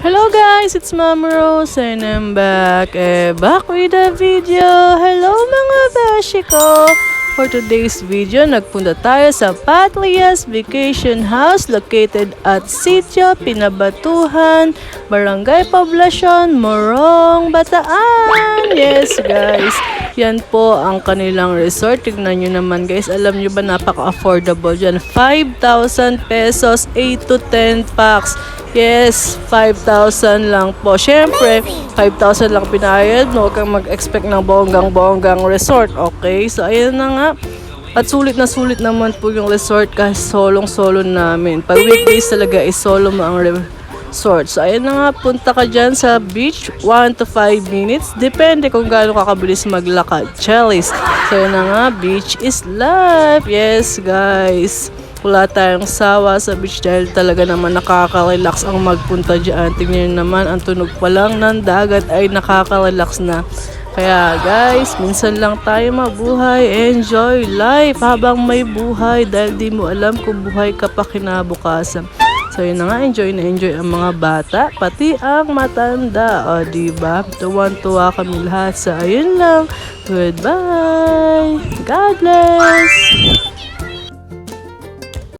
Hello guys, it's Mama Rose and I'm back with a video. Hello mga beshi ko! For today's video, nagpunta tayo sa Patlias Vacation House located at Sitio Pinabatuhan, Barangay Poblacion, Morong, Bataan. Yes guys, yan po ang kanilang resort. Tignan nyo naman guys, alam nyo ba napaka-affordable dyan. 5,000 pesos, 8 to 10 packs. Yes, 5,000 lang po. Siyempre, 5,000 lang pinayad. No, huwag kang mag-expect ng bonggang-bonggang resort. Okay, so ayan na nga. At sulit na sulit naman po yung resort kahit solong-solo namin. Pag weekdays talaga is solo mo ang resort. So ayan na nga, punta ka dyan sa beach, 1 to 5 minutes. Depende kung gaano kakabilis maglakad. Chelis. So ayan na nga, beach is life. Yes, guys. Wala tayong sawa sa beach dahil talaga naman nakaka-relax ang magpunta dyan. Tingnan nyo naman, ang tunog pa lang ng dagat ay nakaka-relax na. Kaya guys, minsan lang tayo mabuhay. Enjoy life habang may buhay dahil di mo alam kung buhay ka pa kinabukasan. So yun na nga, enjoy na enjoy ang mga bata, pati ang matanda. O diba? Tuwan-tuwa kami lahat. So ayun lang. Goodbye. God bless.